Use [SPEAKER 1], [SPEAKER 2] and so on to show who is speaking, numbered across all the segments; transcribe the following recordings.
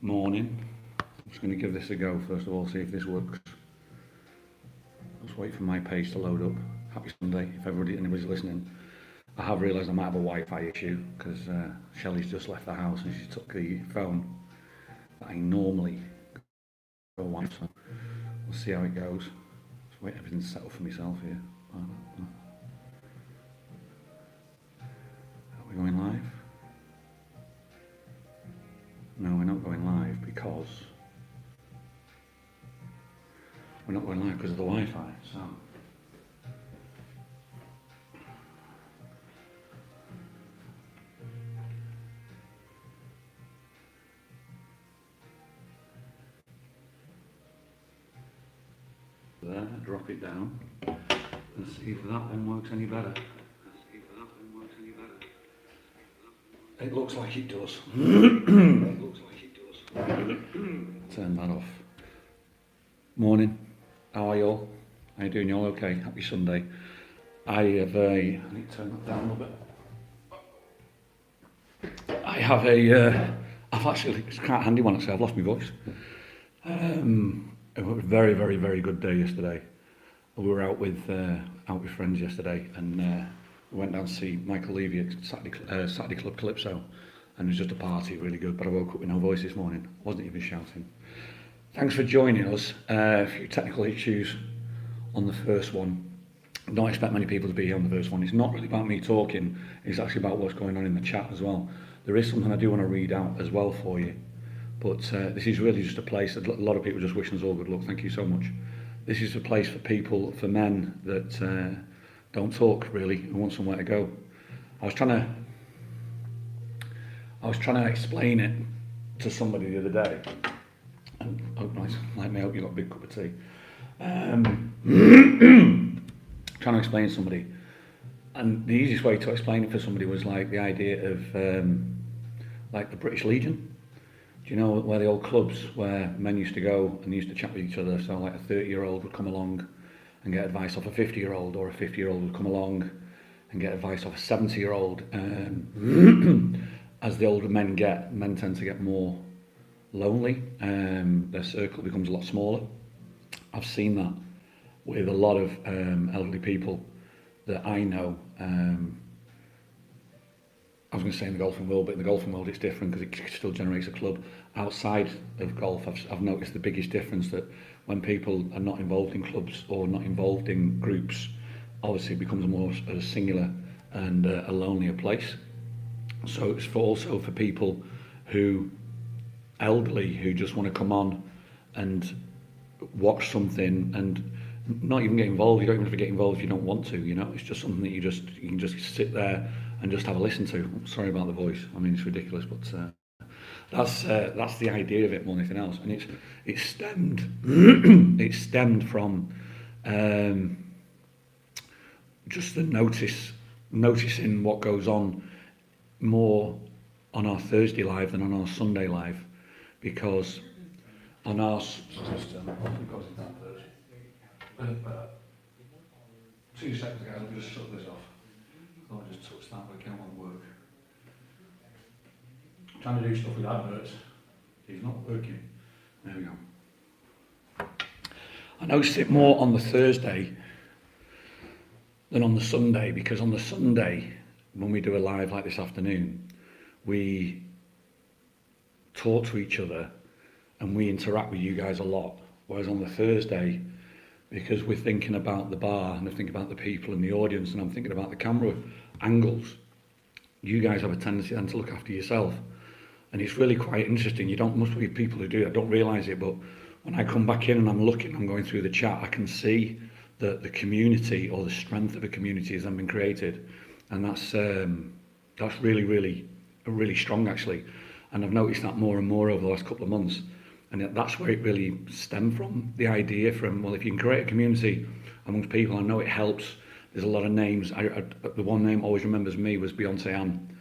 [SPEAKER 1] Morning. I'm just going to give this a go first of all, see if this works. Just wait for my page to load up. Happy Sunday, if anybody's listening. I have realised I might have a Wi-Fi issue because Shelley's just left the house and she took the phone that I normally go on, so we'll see how it goes. Just wait, everything's set up for myself here. Are we going live? No, we're not going live because of the Wi-Fi. So there, drop it down and see if that one works any better. It looks like it does. Turn that off. Morning. How are you all? How you doing? You all okay? Happy Sunday. I need to turn that down a little bit. I've actually, it's quite a handy one actually, I've lost my voice. It was a very, very, very good day yesterday. We were out with friends yesterday and we went down to see Michael Levy at Saturday Club Calypso, and it was just a party, really good, but I woke up with no voice this morning. I wasn't even shouting. Thanks for joining us. A few technical issues on the first one. I don't expect many people to be here on the first one. It's not really about me talking, it's actually about what's going on in the chat as well. There is something I do want to read out as well for you, but this is really just a place, a lot of people just wishing us all good luck, thank you so much. This is a place for people, for men that don't talk really, who want somewhere to go. I was trying to explain it to somebody the other day, and nice, like me, I hope you got a big cup of tea. Trying to explain to somebody, and the easiest way to explain it for somebody was like the idea of like the British Legion. Do you know where the old clubs where men used to go and they used to chat with each other? So like a 30-year-old would come along and get advice off a 50-year-old, or a 50-year-old would come along and get advice off a 70-year-old. As the older men tend to get more lonely. Their circle becomes a lot smaller. I've seen that with a lot of elderly people that I know. I was going to say in the golfing world, but in the golfing world it's different because it still generates a club. Outside of golf, I've noticed the biggest difference that when people are not involved in clubs or not involved in groups, obviously it becomes more a singular and a lonelier place. So it's also for people who, elderly, who just want to come on and watch something and not even get involved. You don't even have to get involved if you don't want to, you know. It's just something that you can just sit there and just have a listen to. I'm sorry about the voice. I mean, it's ridiculous, but that's the idea of it more than anything else. And it's stemmed it stemmed from just the noticing what goes on more on our Thursday live than on our Sunday live, because on our 2 seconds guys, let me just shut this off. I'll just touch that, but it won't work. I'm trying to do stuff with adverts. It's not working. There we go. I noticed it more on the Thursday than on the Sunday, because on the Sunday, when we do a live like this afternoon, we talk to each other and we interact with you guys a lot. Whereas on the Thursday, because we're thinking about the bar and we're thinking about the people in the audience and I'm thinking about the camera angles, you guys have a tendency then to look after yourself. And it's really quite interesting. Must be people who do that, don't realise it, but when I come back in and I'm going through the chat, I can see that the community, or the strength of a community, has then been created. And that's really, really, really strong actually. And I've noticed that more and more over the last couple of months. And that's where it really stemmed from, the idea from, well, if you can create a community amongst people, I know it helps. There's a lot of names. The one name always remembers me was Beyonce Ann,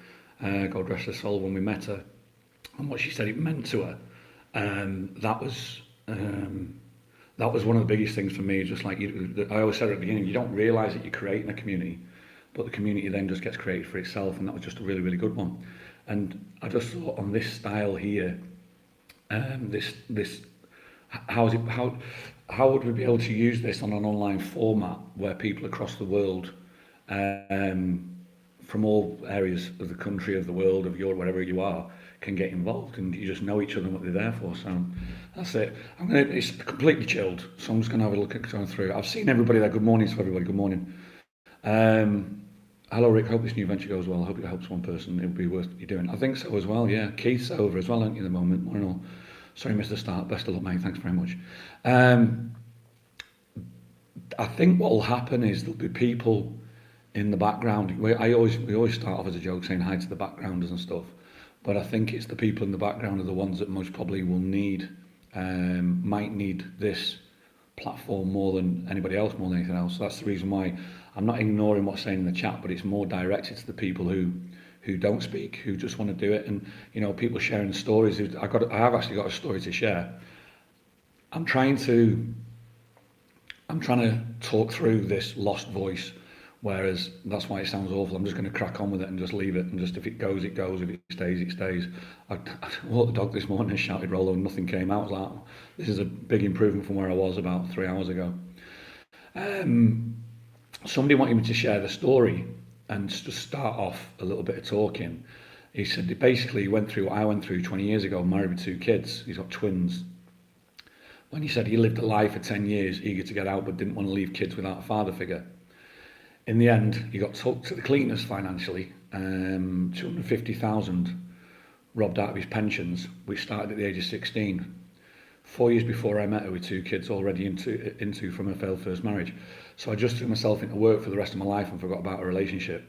[SPEAKER 1] God rest her soul, when we met her, and what she said it meant to her. That was one of the biggest things for me. Just like I always said at the beginning, you don't realise that you're creating a community, but the community then just gets created for itself, and that was just a really, really good one. And I just thought on this style here, this how would we be able to use this on an online format where people across the world, from all areas of the country, of the world, of Europe, wherever you are, can get involved, and you just know each other and what they're there for. So that's it. It's completely chilled, so I'm just going to have a look at going through. I've seen everybody there. Good morning to everybody. Good morning. Hello Rick, hope this new venture goes well. I hope it helps one person. It would be worth you doing. I think so as well, yeah. Keith's over as well, aren't you, at the moment? Morning all. Sorry, Mr. Start. Best of luck, mate. Thanks very much. I think what will happen is there'll be people in the background. We always start off as a joke saying hi to the backgrounders and stuff, but I think it's the people in the background are the ones that most probably will might need this platform more than anybody else, more than anything else. So that's the reason why I'm not ignoring what's saying in the chat, but it's more directed to the people who don't speak, who just want to do it. And people sharing stories. I have actually got a story to share. I'm trying to talk through this lost voice, whereas that's why it sounds awful. I'm just going to crack on with it and just leave it, and just if it goes, it goes. If it stays, it stays. I walked the dog this morning and shouted Rollo, and nothing came out. I was like, this is a big improvement from where I was about 3 hours ago. Somebody wanted me to share the story and just start off a little bit of talking. He said basically he went through what I went through 20 years ago, married with 2 kids. He's got twins. When he said he lived a life for 10 years, eager to get out, but didn't want to leave kids without a father figure. In the end, he got took to the cleaners financially, 250,000 robbed out of his pensions, which started at the age of 16. 4 years before I met her with 2 kids already into from a failed first marriage. So I just threw myself into work for the rest of my life and forgot about a relationship.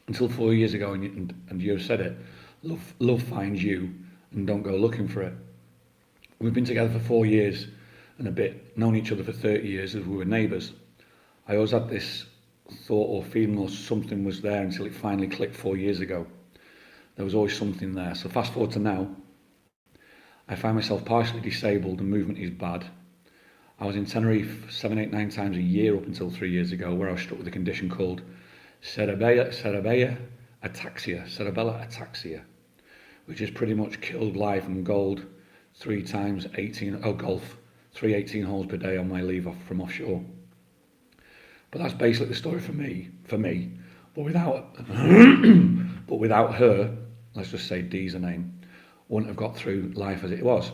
[SPEAKER 1] Until 4 years ago, and you said it, love finds you and don't go looking for it. We've been together for 4 years and a bit, known each other for 30 years as we were neighbours. I always had this thought or feeling or something was there until it finally clicked 4 years ago. There was always something there. So fast forward to now, I find myself partially disabled and movement is bad. I was in Tenerife 7, 8, 9 times a year up until 3 years ago, where I was struck with a condition called cerebellar ataxia, which has pretty much killed life and golf 3 18 holes per day on my leave off from offshore. But that's basically the story for me. But without her, let's just say Dee's her name, wouldn't have got through life as it was.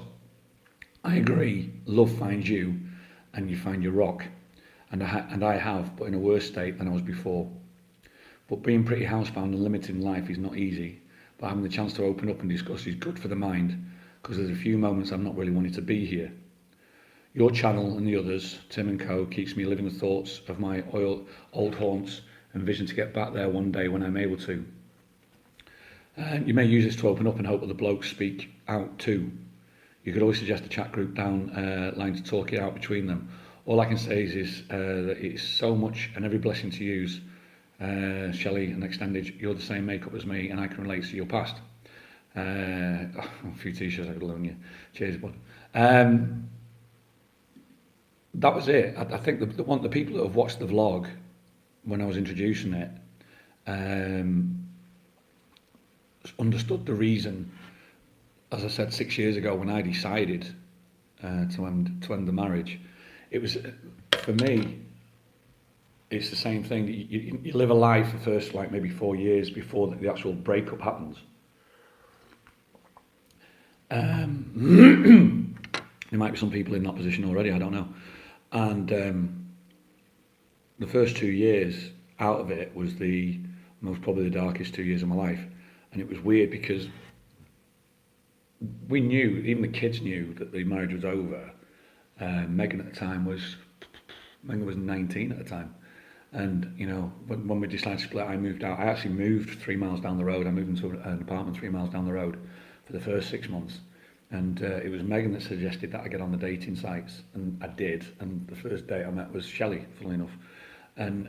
[SPEAKER 1] I agree, love finds you and you find your rock, and I have, but in a worse state than I was before. But being pretty housebound and limited in life is not easy, but having the chance to open up and discuss is good for the mind, because there's a few moments I'm not really wanting to be here. Your channel and the others, Tim and Co, keeps me living the thoughts of my old haunts and vision to get back there one day when I'm able to. You may use this to open up and hope other blokes speak out too. You could always suggest a chat group down line to talk it out between them. All I can say is that it's so much and every blessing to use. Shelley and Extended, you're the same makeup as me and I can relate to your past. A few t-shirts I could loan you. Cheers, bud. That was it. I think the people that have watched the vlog when I was introducing it understood the reason. As I said 6 years ago, when I decided to end the marriage, it was for me. It's the same thing. You live a life the first maybe 4 years before the actual breakup happens. There might be some people in that position already. I don't know. And the first 2 years out of it was probably the darkest 2 years of my life, and it was weird because we knew, even the kids knew, that the marriage was over. Megan at the time was 19 at the time, and when we decided to split, I moved out. I actually moved 3 miles down the road. I moved into an apartment 3 miles down the road for the first 6 months, and it was Megan that suggested that I get on the dating sites, and I did. And the first date I met was Shelley, funnily enough, and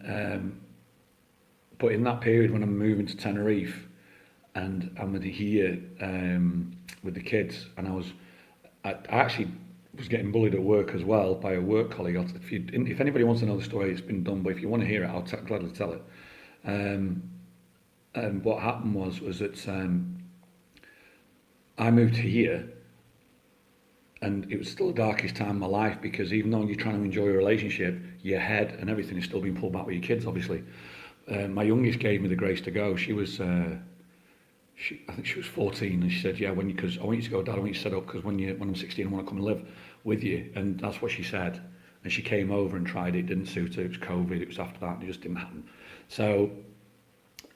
[SPEAKER 1] but in that period when I'm moving to Tenerife and I'm here with the kids, and I actually was getting bullied at work as well by a work colleague. If anybody wants to know the story, it's been done, but if you want to hear it, I'll gladly tell it. And what happened was that I moved here, And it was still the darkest time of my life, because even though you're trying to enjoy a relationship, your head and everything is still being pulled back with your kids, obviously. My youngest gave me the grace to go. She was, I think she was 14, and she said, yeah, because I want you to go, Dad, I want you to set up, because when I'm 16, I want to come and live with you. And that's what she said. And she came over and tried it, didn't suit her, it was COVID, it was after that, and it just didn't happen. So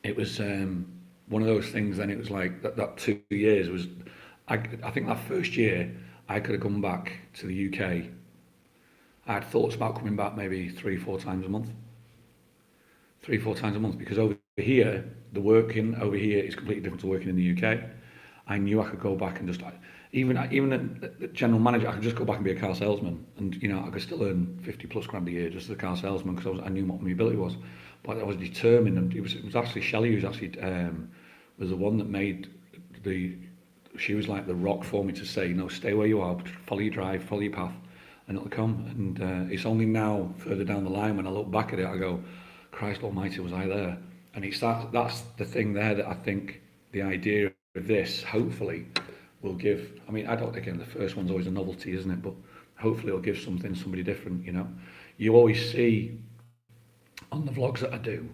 [SPEAKER 1] it was one of those things. Then it was like, that 2 years was, I think that first year, I could have come back to the UK. I had thoughts about coming back maybe 3-4 times a month. 3-4 times a month, because over here, the working over here is completely different to working in the UK. I knew I could go back and just, even the general manager, I could just go back and be a car salesman, and I could still earn 50 plus grand a year just as a car salesman, because I knew what my ability was. But I was determined, and it was actually Shelley who's actually was the one that made she was like the rock for me to say, no, stay where you are, follow your drive, follow your path, and it'll come. And it's only now, further down the line, when I look back at it, I go, Christ almighty, was I there? And it's that's the thing there that I think the idea of this, hopefully, will give. I mean, again, the first one's always a novelty, isn't it? But hopefully it'll give somebody different, You always see on the vlogs that I do,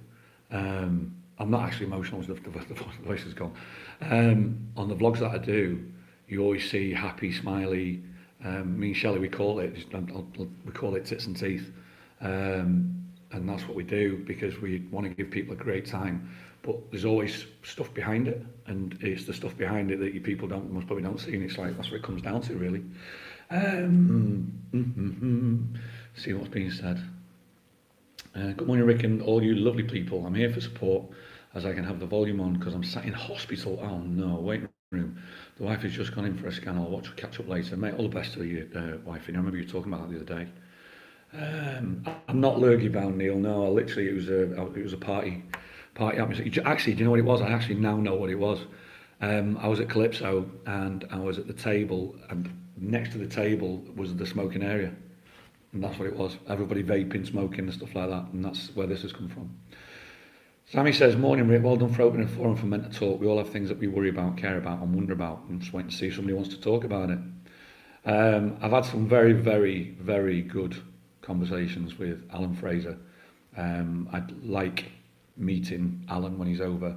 [SPEAKER 1] I'm not actually emotional, the voice is gone. On the vlogs that I do, you always see happy, smiley. Me and Shelley, we call it tits and teeth. And that's what we do, because we want to give people a great time. But there's always stuff behind it, and it's the stuff behind it that you people most probably don't see, and it's like, that's what it comes down to, really. See what's being said. Good morning, Rick, and all you lovely people. I'm here for support, as I can have the volume on, because I'm sat in hospital. Oh no, waiting room. The wife has just gone in for a scan. I'll catch up later. Mate, all the best to you, wife. I remember you talking about that the other day. I'm not lurgy bound, Neil. No, literally, it was a party atmosphere. Actually, do you know what it was? I actually now know what it was. I was at Calypso, and I was at the table, and next to the table was the smoking area. And that's what it was. Everybody vaping, smoking and stuff like that. And that's where this has come from. Sammy says, morning, Rick. Well done for opening a forum for men to talk. We all have things that we worry about, care about and wonder about. I'm just waiting to see if somebody wants to talk about it. I've had some very, very, very good conversations with Alan Fraser. I'd like meeting Alan when he's over,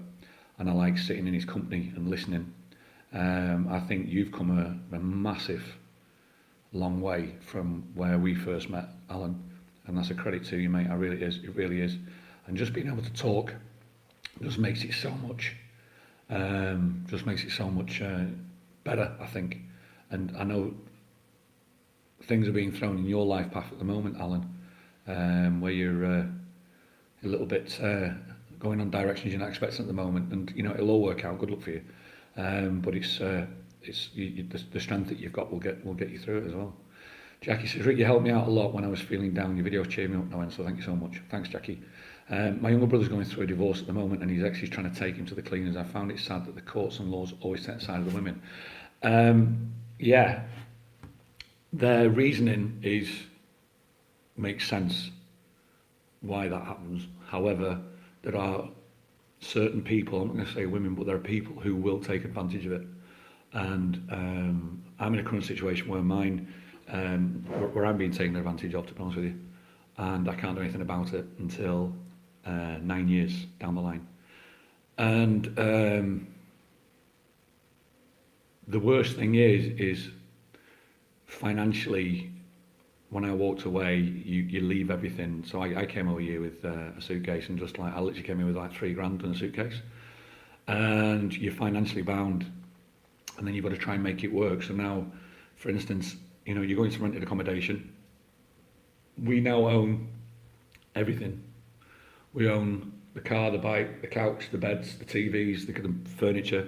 [SPEAKER 1] and I like sitting in his company and listening. I think you've come a massive long way from where we first met, Alan, and that's a credit to you, mate. It really is. And just being able to talk just makes it so much better, I think. And I know things are being thrown in your life path at the moment, Alan, where you're a little bit going on directions you're not expecting at the moment, and it'll all work out. Good luck for you. But it's the strength that you've got will get you through it as well. Jackie says, Rick, you helped me out a lot when I was feeling down. Your videos cheered me up now, and so thank you so much. Thanks, Jackie. My younger brother's going through a divorce at the moment, and his ex is trying to take him to the cleaners. I found it sad that the courts and laws always take the side of the women. Yeah, their reasoning makes sense why that happens. However, there are certain people, I'm not going to say women, but there are people who will take advantage of it. And I'm in a current situation where where I'm being taken advantage of, to be honest with you, and I can't do anything about it until 9 years down the line. And the worst thing is financially, when I walked away, you leave everything. So I came over here with a suitcase, and I literally came here with like £3,000 in a suitcase, and you're financially bound, and then you've got to try and make it work. So now, for instance, you're going to rented accommodation. We now own everything. We own the car, the bike, the couch, the beds, the TVs, the furniture.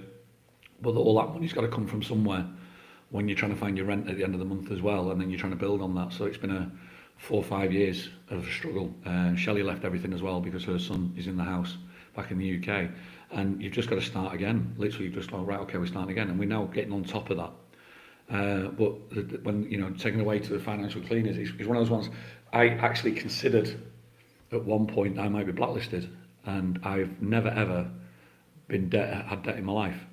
[SPEAKER 1] But all that money's got to come from somewhere when you're trying to find your rent at the end of the month as well, and then you're trying to build on that. So it's been a 4 or 5 years of a struggle. Shelley left everything as well because her son is in the house back in the UK. And you've just got to start again. Literally, you've just gone, right, okay, we're starting again. And we're now getting on top of that. But when, taking away to the financial cleaners, it's one of those ones. I actually considered at one point I might be blacklisted, and I've never ever had debt in my life.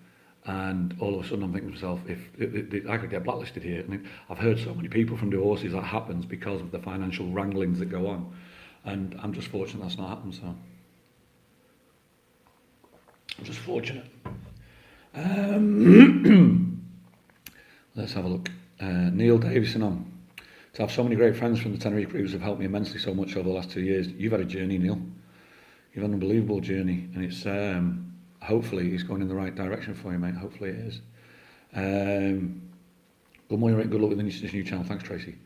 [SPEAKER 1] And all of a sudden I'm thinking to myself, if I could get blacklisted here. And I've heard so many people from divorces that happens because of the financial wranglings that go on. And I'm just fortunate that's not happened, so. I'm just fortunate. Let's have a look. Neil Davison on. To have so many great friends from the Tenerife groups have helped me immensely so much over the last 2 years. You've had a journey, Neil. You've had an unbelievable journey, and it's hopefully it's going in the right direction for you, mate. Hopefully it is. Good morning, Rick. Good luck with this new channel. Thanks, Tracy.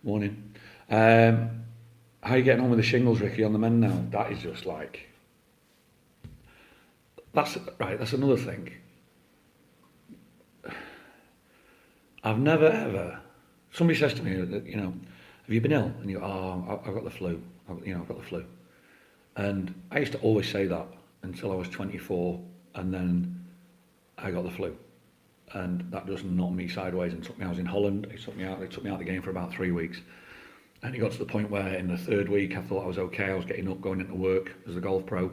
[SPEAKER 1] Morning. How are you getting on with the shingles, Ricky, on the men now? That is just like... That's another thing. I've never ever... Somebody says to me, you know, have you been ill? And you go, oh, I've got the flu. I've got the flu. And I used to always say that until I was 24, and then I got the flu. And that just knocked me sideways and took me. I was in Holland. They took me out of the game for about 3 weeks. And it got to the point where in the third week I thought I was okay. I was getting up, going into work as a golf pro.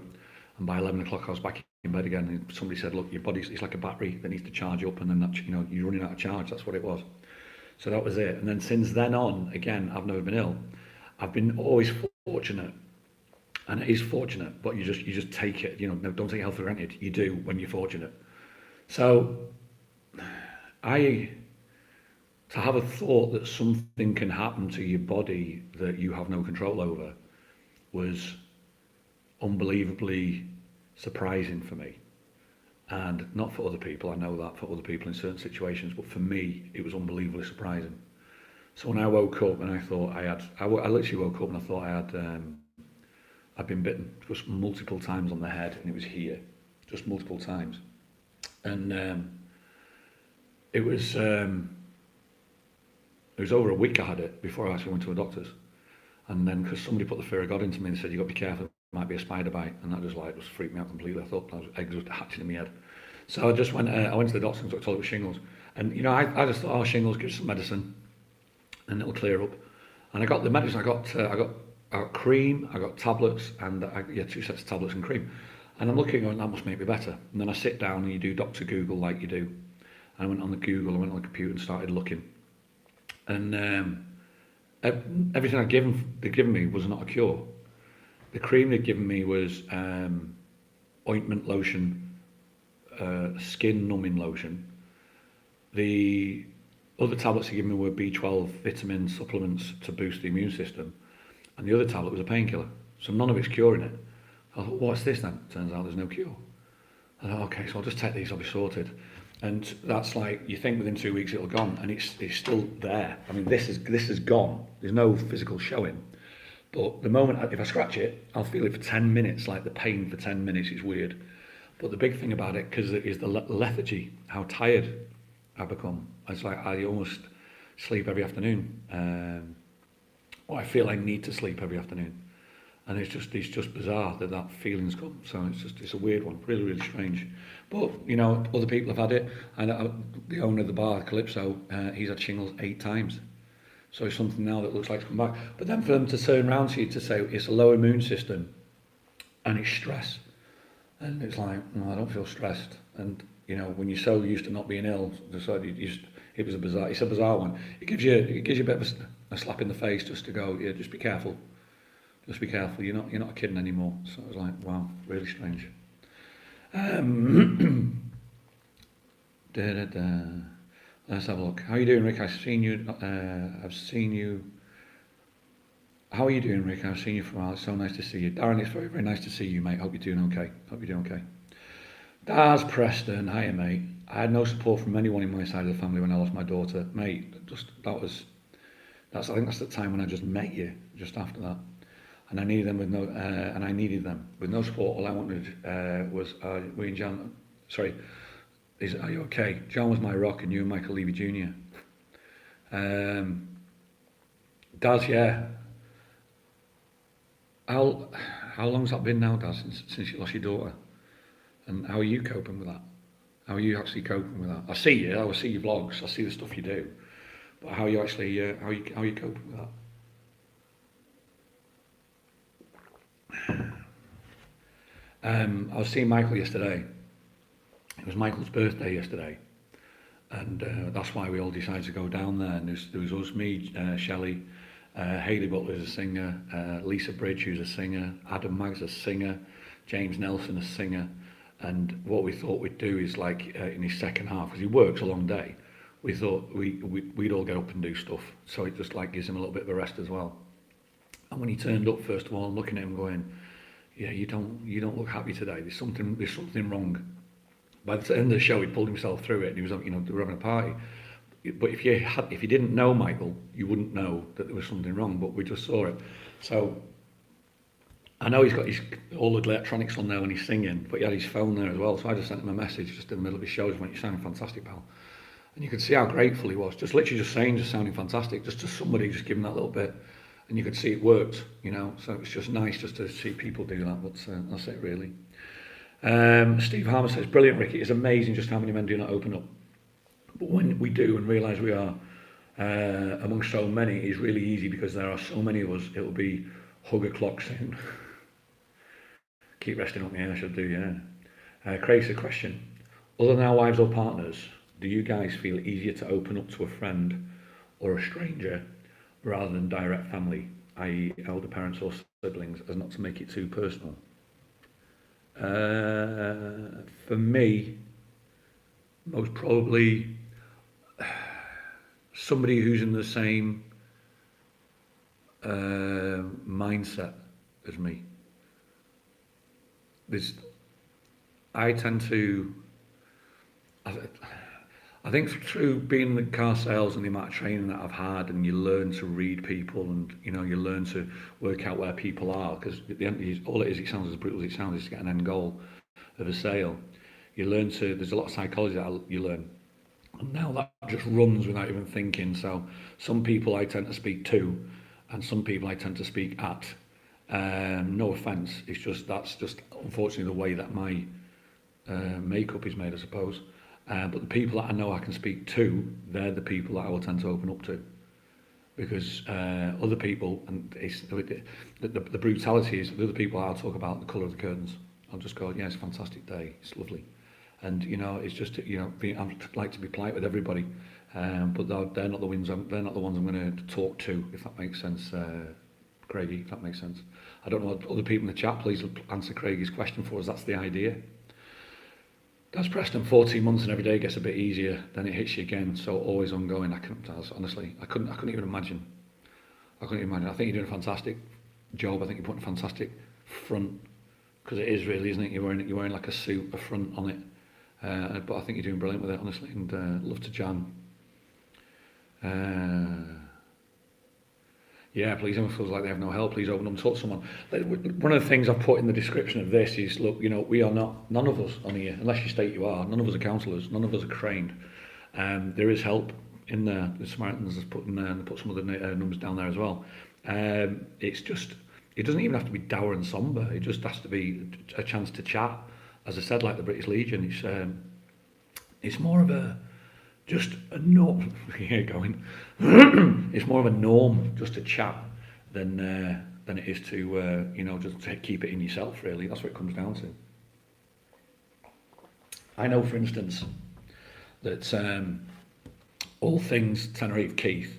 [SPEAKER 1] And by 11 o'clock I was back in bed again. And somebody said, look, your body's it's like a battery that needs to charge up, and then that, you know, you're running out of charge. That's what it was. So that was it. And then since then on, again, I've never been ill. I've been always fortunate. And it is fortunate, but you just take it, you know, don't take health for granted. You do when you're fortunate. So to have a thought that something can happen to your body that you have no control over was unbelievably surprising for me. And not for other people, I know that for other people in certain situations, but for me, it was unbelievably surprising. So when I woke up and I thought I literally woke up and I thought I'd been bitten just multiple times on the head, and it was here, just multiple times. And it was over a week I had it before I actually went to a doctor's. And then because somebody put the fear of God into me, they said, you've got to be careful, it might be a spider bite. And that just freaked me out completely. I thought eggs were hatching in my head. So I just went to the doctor and got told it was shingles. And, you know, I just thought, shingles, give some medicine and it'll clear up. And I got the medicine, I got cream, I got tablets, and 2 sets of tablets and cream. And I'm looking going, that must make me better. And then I sit down and you do Dr. Google like you do. And I went on the Google, I went on the computer and started looking. And everything they'd given me was not a cure. The cream they'd given me was ointment lotion, skin numbing lotion. The other tablets they gave me were B12 vitamin supplements to boost the immune system. And the other tablet was a painkiller. So none of it's curing it. I thought, what's this then? Turns out there's no cure. I thought, okay, so I'll just take these, I'll be sorted. And that's like, you think within 2 weeks it'll gone, and it's still there. I mean, this is gone. There's no physical showing. But the moment, if I scratch it, I'll feel it for 10 minutes, like the pain for 10 minutes. It's weird. But the big thing about it, because it is the lethargy, how tired I become. It's like I almost sleep every afternoon. Or I feel I need to sleep every afternoon. And it's just bizarre that feeling's come. So it's a weird one, really, really strange. But, you know, other people have had it. And the owner of the bar, Calypso, he's had shingles 8 times. So it's something now that looks like it's come back. But then for them to turn around to you to say it's a low immune system and it's stress. And it's like, no, I don't feel stressed. And, you know, when you're so used to not being ill, it's a bizarre one. It gives you a bit of a slap in the face just to go, yeah, just be careful. Just be careful, you're not kidding anymore. So it was like, wow, really strange. Let's have a look. How are you doing, Rick? I've seen you. How are you doing, Rick? I've seen you for a while. It's so nice to see you. Darren, it's very, very nice to see you, mate. Hope you're doing okay. Daz Preston, hiya, mate. I had no support from anyone in my side of the family when I lost my daughter. Mate, I think that's the time when I just met you, just after that. And I needed them with no support. All I wanted was, we and John, sorry, are you okay? John was my rock, and you and Michael Levy Jr. Daz, yeah. How long's that been now, Daz, since you lost your daughter? And how are you coping with that? How are you actually coping with that? I see your vlogs, I see the stuff you do, but how are you actually, how are you coping with that? I was seeing Michael yesterday, it was Michael's birthday yesterday, and that's why we all decided to go down there. And there was us, me, Shelley, Hayley Butler's a singer, Lisa Bridge, who's a singer, Adam Mag's a singer, James Nelson a singer. And what we thought we'd do is like in his second half, because he works a long day, we thought we'd all get up and do stuff, so it just like gives him a little bit of a rest as well. And when he turned up, first of all, I'm looking at him going, yeah, you don't look happy today. There's something wrong. By the end of the show, he pulled himself through it, and he was, you know, they were having a party. But if you didn't know Michael, you wouldn't know that there was something wrong. But we just saw it. So I know he's got all the electronics on there when he's singing, but he had his phone there as well. So I just sent him a message just in the middle of his show. Just went, "You're sounding fantastic, pal." And you could see how grateful he was. Just literally just saying, just sounding fantastic. Just to somebody, just giving that little bit. And you could see it worked, you know. So it's just nice just to see people do that. But that's it, really. Steve Harmer says, "Brilliant, Ricky. It's amazing just how many men do not open up. But when we do and realise we are among so many, it's really easy because there are so many of us. It will be hug a clock soon." Keep resting up, yeah, I should do, yeah. Craig's a question. Other than our wives or partners, do you guys feel easier to open up to a friend or a stranger rather than direct family, i.e. elder parents or siblings, as not to make it too personal? For me, most probably somebody who's in the same mindset as me. I tend to, I think through being in the car sales and the amount of training that I've had, and you learn to read people, and you know, you learn to work out where people are, because at the end, all it is, it sounds as brutal as it sounds, is to get an end goal of a sale. You learn to, there's a lot of psychology that you learn, and now that just runs without even thinking. So some people I tend to speak to, and some people I tend to speak at. No offence, it's just, that's just unfortunately the way that my makeup is made, I suppose. But the people that I know I can speak to, they're the people that I will tend to open up to. Because other people, and it's, the brutality is, the other people I'll talk about the colour of the curtains. I'll just go, yeah, it's a fantastic day, it's lovely. And you know, it's just, you know, I like to be polite with everybody, but they're not the ones I'm going to talk to, if that makes sense. Craigie, if that makes sense. I don't know what other people in the chat, please answer Craigie's question for us. That's the idea. That's Preston, 14 months and every day gets a bit easier, then it hits you again, so always ongoing. Honestly, I couldn't even imagine. I think you're doing a fantastic job. I think you're putting a fantastic front, because it is really, isn't it? You're wearing like a suit, a front on it. But I think you're doing brilliant with it, honestly, and love to jam. Yeah, please, anyone feels like they have no help, please open up and talk to someone. One of the things I've put in the description of this is, look, you know, we are not, none of us on here, unless you state you are, none of us are councillors, none of us are trained. There is help in there. The Samaritans has put in there, and put some of the numbers down there as well. It's just, it doesn't even have to be dour and sombre, it just has to be a chance to chat. As I said, like the British Legion, it's more of a, just a norm. Here going. It's more of a norm just to chat than it is to you know, just to keep it in yourself. Really, that's what it comes down to. I know, for instance, that all things Tenerife Keith.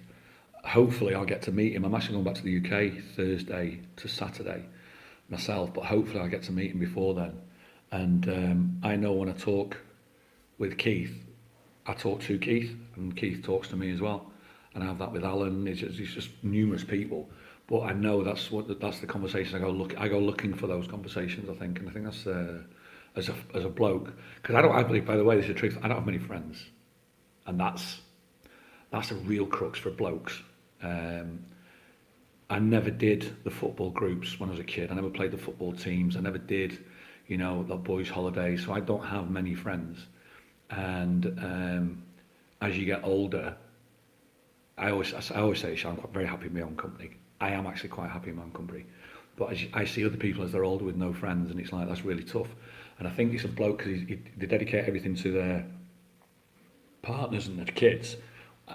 [SPEAKER 1] Hopefully, I'll get to meet him. I'm actually going back to the UK Thursday to Saturday myself, but hopefully, I'll get to meet him before then. And I know when I talk with Keith, I talk to Keith, and Keith talks to me as well, and I have that with Alan. It's just numerous people, but I know that's the conversation I go looking for those conversations. I think that's as a bloke, because I believe, by the way, this is the truth. I don't have many friends, and that's a real crux for blokes. I never did the football groups when I was a kid. I never played the football teams. I never did, you know, the boys' holidays. So I don't have many friends. And as you get older, I always say, I'm quite very happy in my own company. I am actually quite happy in my own company. But I see other people as they're older with no friends, and it's like, that's really tough. And I think it's a bloke, because they dedicate everything to their partners and their kids.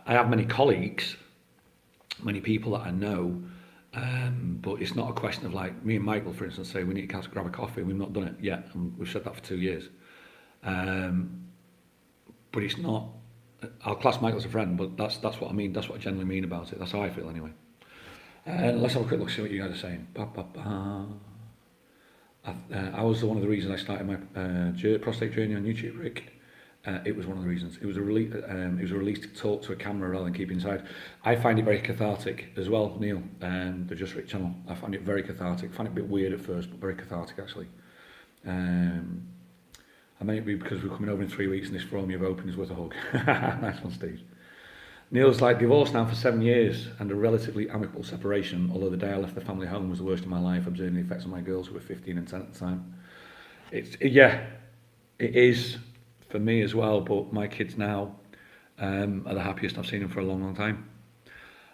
[SPEAKER 1] I have many colleagues, many people that I know, but it's not a question of, like, me and Michael, for instance, say we need to grab a coffee. We've not done it yet, and we've said that for 2 years. But it's not. I'll class Michael as a friend, but that's what I mean. That's what I genuinely mean about it. That's how I feel anyway. Let's have a quick look, see what you guys are saying. I was one of the reasons I started my prostate journey on YouTube, Rick. It was one of the reasons. It was a release to talk to a camera rather than keep inside. I find it very cathartic as well, Neil. The Just Rick channel. I find it very cathartic. I find it a bit weird at first, but very cathartic actually. I may be because we're coming over in 3 weeks and this forum you've opened is worth a hug. Nice one, Steve. Neil's like, divorced now for 7 years and a relatively amicable separation, although the day I left the family home was the worst in my life, observing the effects on my girls who were 15 and 10 at the time. It is for me as well, but my kids now are the happiest I've seen them for a long, long time.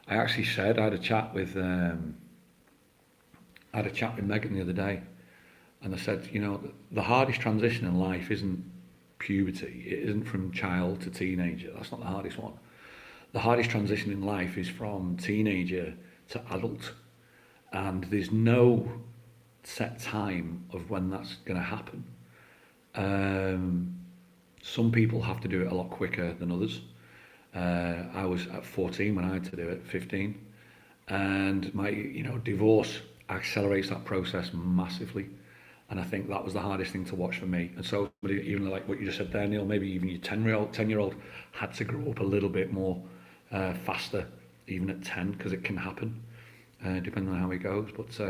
[SPEAKER 1] I actually said, I had a chat with Megan the other day, and I said, you know, the hardest transition in life isn't puberty, it isn't from child to teenager, that's not the hardest one. The hardest transition in life is from teenager to adult, and there's no set time of when that's going to happen. Some people have to do it a lot quicker than others. I was at 14 when I had to do it, 15, and my divorce accelerates that process massively. And I think that was the hardest thing to watch for me. And so, even like what you just said there, Neil, maybe even your 10-year-old had to grow up a little bit more faster, even at 10, because it can happen, depending on how it goes. But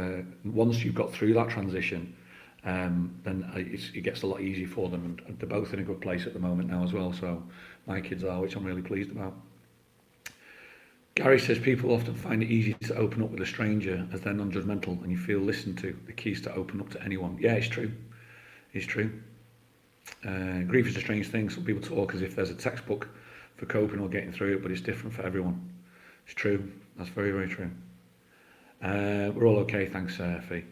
[SPEAKER 1] once you've got through that transition, then it gets a lot easier for them. And they're both in a good place at the moment now as well. So my kids are, which I'm really pleased about. Gary says people often find it easy to open up with a stranger as they're non-judgmental and you feel listened to. The key is to open up to anyone. Yeah, it's true. It's true. Grief is a strange thing. Some people talk as if there's a textbook for coping or getting through it, but it's different for everyone. It's true. That's very, very true. We're all okay, thanks, Fee.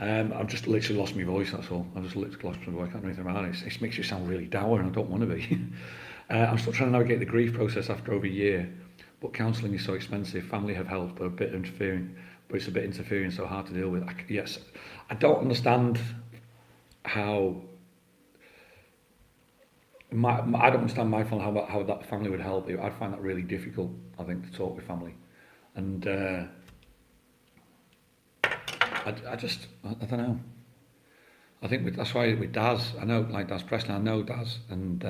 [SPEAKER 1] I've just literally lost my voice, that's all. I've just literally lost my voice. I can't do anything about it. It makes you sound really dour and I don't want to be. I'm still trying to navigate the grief process after over a year. But counselling is so expensive. Family have helped, but it's a bit interfering, so hard to deal with. I don't understand how. I don't understand my family how that family would help. I'd find that really difficult. I think to talk with family, and I don't know. I think that's why with Daz, I know like Daz Preston, I know Daz, and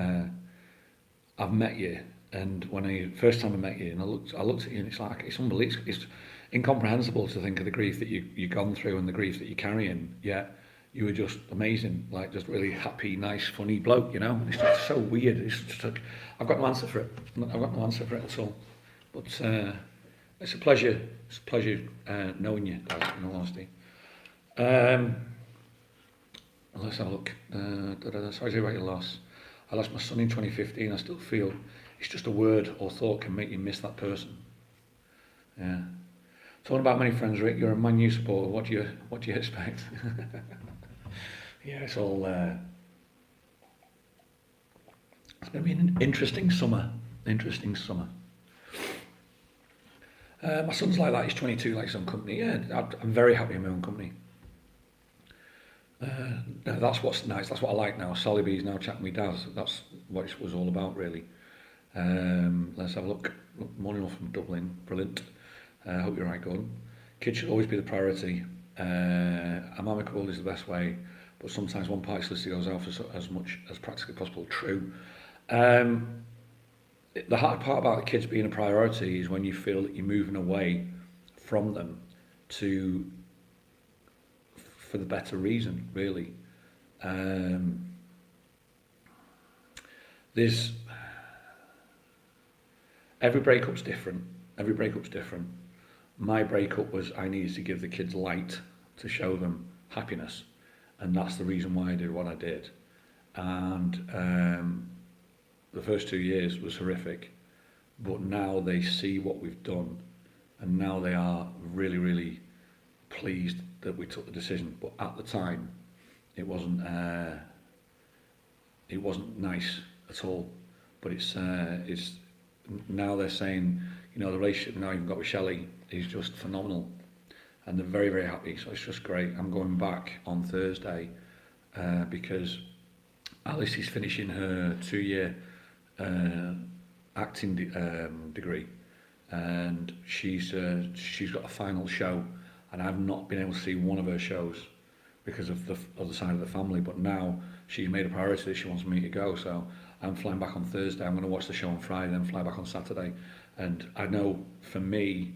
[SPEAKER 1] I've met you. And when first time I met you, and I looked at you, and it's like it's unbelievable. It's incomprehensible to think of the grief that you've gone through and the grief that you're carrying. Yet you were just amazing, like just really happy, nice, funny bloke. You know, it's just so weird. It's just like, I've got no answer for it. I've got no answer for it at all. But it's a pleasure. It's a pleasure knowing you, guys. In all honesty. Let's have a look. Sorry to hear about your loss. I lost my son in 2015. I still feel. It's just a word or thought can make you miss that person. Yeah. Talking about many friends, Rick, you're a Man U supporter. What do you expect? Yeah, it's all. It's going to be an interesting summer. Interesting summer. My son's like that. He's 22, like his own company. Yeah, I'm very happy in my own company. That's what's nice. That's what I like now. Solly B's now chatting with Daz. That's what it was all about, really. Let's have a look. Morning off from Dublin. Brilliant. Hope you're right, Gordon. Kids should always be the priority. I'm amicable is the best way, but sometimes one party solicitor goes out for as much as practically possible. True. The hard part about the kids being a priority is when you feel that you're moving away from them for the better reason, really. Every breakup's different. My breakup was I needed to give the kids light to show them happiness, and that's the reason why I did what I did. And the first 2 years was horrific, but now they see what we've done, and now they are really, really pleased that we took the decision. But at the time, it wasn't nice at all. But it's now they're saying, you know, the relationship now you've got with Shelley is just phenomenal, and they're very, very happy. So it's just great. I'm going back on Thursday because Alice is finishing her 2-year acting degree, and she's got a final show, and I've not been able to see one of her shows because of the other side of the family. But now she's made a priority that she wants me to go, so I'm flying back on Thursday. I'm going to watch the show on Friday, then fly back on Saturday. And I know for me,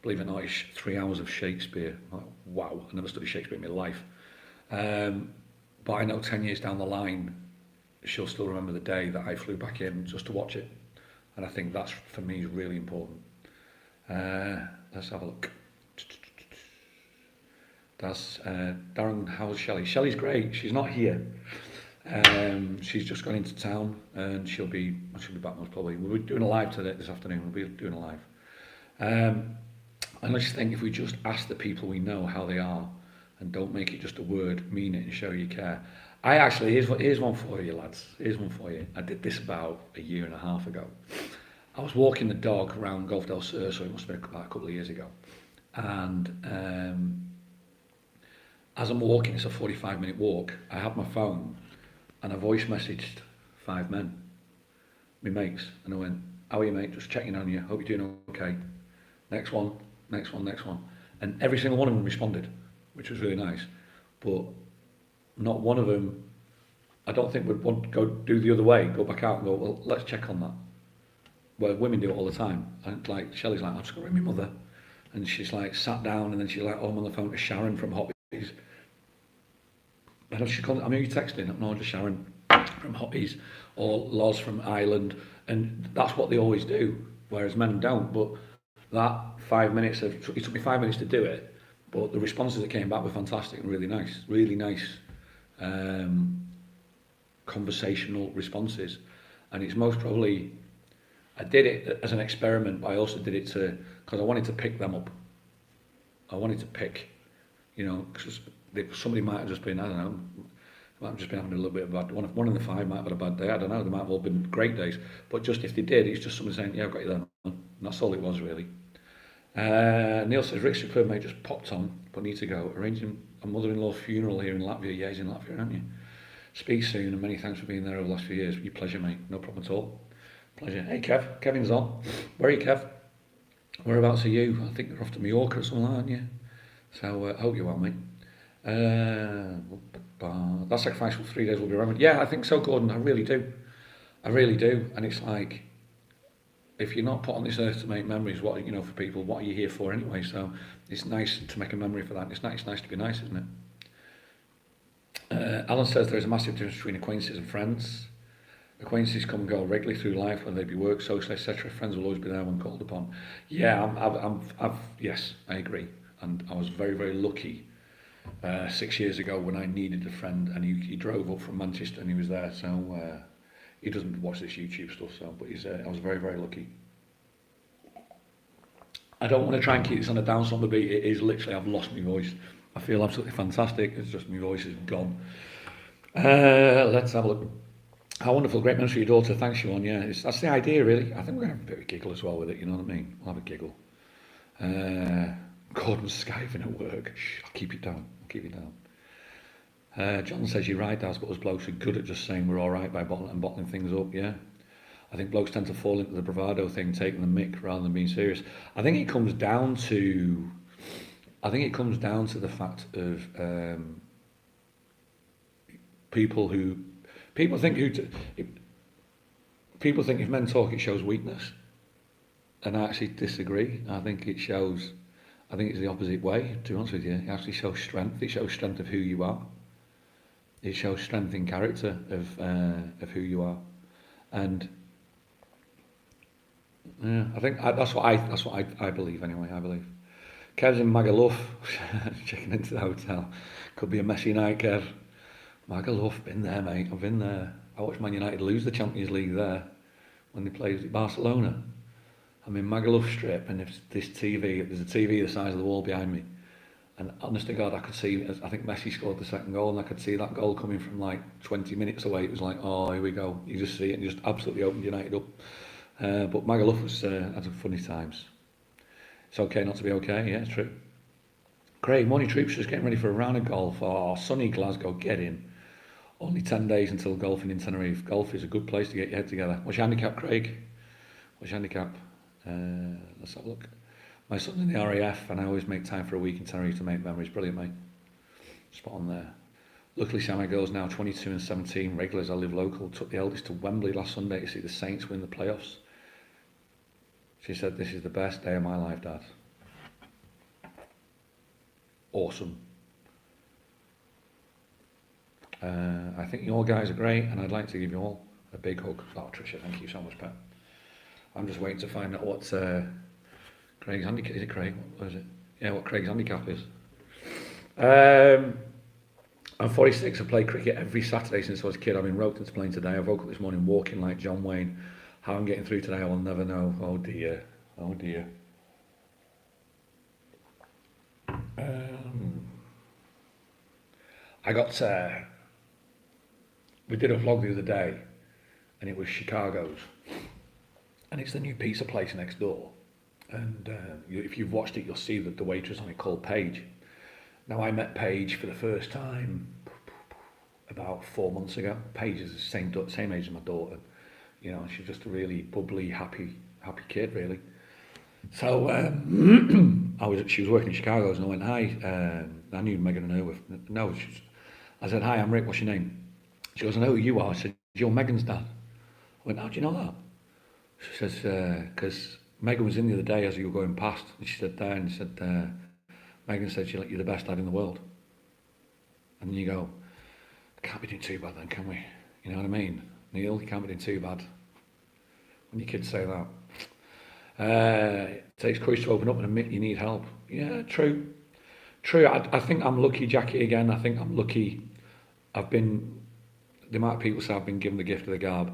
[SPEAKER 1] believe it or not, it's 3 hours of Shakespeare. Like, wow, I never studied Shakespeare in my life. But I know 10 years down the line, she'll still remember the day that I flew back in just to watch it. And I think that's, for me, is really important. Let's have a look. That's Darren, how's Shelley? Shelley's great. She's not here. She's just gone into town, and she'll be back most probably. We'll be doing a live today this afternoon. We'll be doing a live. And I just think if we just ask the people we know how they are, and don't make it just a word, mean it and show you care. I actually, here's one for you, lads. Here's one for you. I did this about a year and a half ago. I was walking the dog around Golf del Sur, so it must have been about a couple of years ago. And as I'm walking, it's a 45-minute walk, I had my phone and I voice messaged 5 men, my mates, and I went, how are you, mate? Just checking on you, hope you're doing okay. Next one. And every single one of them responded, which was really nice. But not one of them, I don't think would want to go do the other way, go back out and go, well, let's check on that. Well, women do it all the time. And like, Shelley's like, I'm just going to ring my mother. And she's like, sat down, and then she's like, oh, I'm on the phone to Sharon from Hotties. And she called, I mean, you texting? No, just Sharon from Hotties, or Loz from Ireland. And that's what they always do, whereas men don't. But that 5 minutes, it took me 5 minutes to do it, but the responses that came back were fantastic and really nice. Conversational responses. And it's most probably, I did it as an experiment, but I also did it because I wanted to pick them up. I wanted to pick, because somebody might have just been, I don't know, might have just been having a little bit of a bad, one of the 5 might have had a bad day, I don't know, they might have all been great days, but just if they did, it's just somebody saying, yeah, I've got you there, man. And that's all it was, really. Neil says, Rick Superb mate just popped on, but need to go. Arranging a mother-in-law's funeral here in Latvia. Yeah, he's in Latvia, aren't you? Speak soon, and many thanks for being there over the last few years. Your pleasure, mate. No problem at all. Pleasure. Hey, Kev. Kevin's on. Where are you, Kev? Whereabouts are you? I think you're off to Mallorca or something, aren't you? So, I hope you're well, mate. That sacrifice for 3 days will be around. Yeah, I think so, Gordon. I really do. And it's like, if you're not put on this earth to make memories, what for people, what are you here for anyway? So it's nice to make a memory for that. It's nice to be nice, isn't it? Alan says there is a massive difference between acquaintances and friends. Acquaintances come and go regularly through life, whether they be work, social, etc. Friends will always be there when called upon. Yeah, yes, I agree. And I was very, very lucky 6 years ago when I needed a friend, and he drove up from Manchester and he was there. So he doesn't watch this YouTube stuff, but I was very, very lucky. I don't want to try and keep this on a down somber beat. It is literally, I've lost my voice. I feel absolutely fantastic. It's just my voice is gone. Let's have a look. How wonderful, great memories for your daughter. Thanks, Sean. Yeah, that's the idea, really. I think we're going to have a bit of a giggle as well with it, you know what I mean? We'll have a giggle. Gordon's skiving at work. Shh, I'll keep it down. John says, you're right, Daz, but us blokes are good at just saying we're all right by bottling things up, yeah. I think blokes tend to fall into the bravado thing, taking the mick rather than being serious. I think it comes down to the fact of people think if men talk it shows weakness, and I actually disagree. I think it's the opposite way, to be honest with you. It actually shows strength. It shows strength of who you are. It shows strength in character of who you are, and yeah, I think that's what I believe anyway. I believe. Kev's in Magaluf, checking into the hotel. Could be a messy night, Kev. Magaluf, been there, mate. I've been there. I watched Man United lose the Champions League there when they played at Barcelona. I'm in Magaluf Strip, and there's a TV the size of the wall behind me. And honest to God, I could see, I think Messi scored the second goal, and I could see that goal coming from like 20 minutes away. It was like, oh, here we go. You just see it and just absolutely opened United up. But Magaluf had some funny times. It's okay not to be okay, yeah, it's true. Craig, morning troops, just getting ready for a round of golf. Oh, sunny Glasgow, get in. Only 10 days until golfing in Tenerife. Golf is a good place to get your head together. What's your handicap, Craig? What's your handicap? Let's have a look. My son's in the RAF and I always make time for a week in Tenerife to make memories. Brilliant, mate. Spot on there. Luckily, some of my girls now 22 and 17, regulars. I live local. Took the eldest to Wembley last Sunday to see the Saints win the playoffs. She said, "This is the best day of my life, Dad." Awesome. I think you all guys are great, and I'd like to give you all a big hug. Oh, Tricia, thank you so much, Pat. I'm just waiting to find out what Craig's handicap is. It Craig? What is it? Yeah, what Craig's handicap is. I'm 46. I play cricket every Saturday since I was a kid. I've been roped into playing today. I woke up this morning walking like John Wayne. How I'm getting through today, I will never know. Oh dear. Oh dear. I got. We did a vlog the other day, and it was Chicago's, and it's the new pizza place next door. And if you've watched it, you'll see that the waitress on it called Paige. Now, I met Paige for the first time about 4 months ago. Paige is the same age as my daughter. You know, she's just a really bubbly, happy kid, really. So she was working in Chicago's, and I went, "Hi." I knew Megan and her were. No, I said, "Hi, I'm Rick. What's your name?" She goes, "I know who you are." I said, "You're Megan's dad." I went, "How do you know that?" She says, "Because Megan was in the other day as you were going past." And she said, and she said, Megan said, "You're the best dad in the world." And then you go, "Can't be doing too bad then, can we?" You know what I mean? Neil, you can't be doing too bad when your kids say that. It takes courage to open up and admit you need help. Yeah, true. I think I'm lucky, Jackie, again. I think I'm lucky. The amount of people say I've been given the gift of the gab.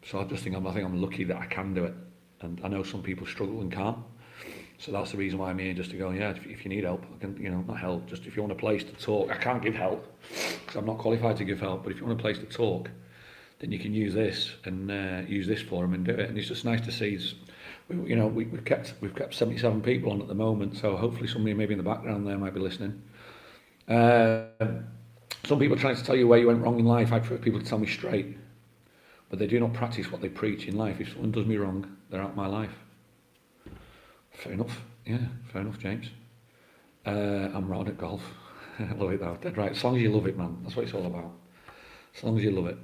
[SPEAKER 1] So I think I'm lucky that I can do it. And I know some people struggle and can't. So that's the reason why I'm here, just to go, yeah, if you need help, I can, not help, just if you want a place to talk. I can't give help, because I'm not qualified to give help, but if you want a place to talk, then you can use this, and use this forum and do it. And it's just nice to see, we've kept 77 people on at the moment, so hopefully somebody maybe in the background there might be listening. Some people are trying to tell you where you went wrong in life. I prefer people to tell me straight, but they do not practice what they preach in life. If someone does me wrong, they're out of my life. Fair enough. Yeah, fair enough, James. I'm rod at golf. I love it though. Dead right. As long as you love it, man. That's what it's all about. As long as you love it.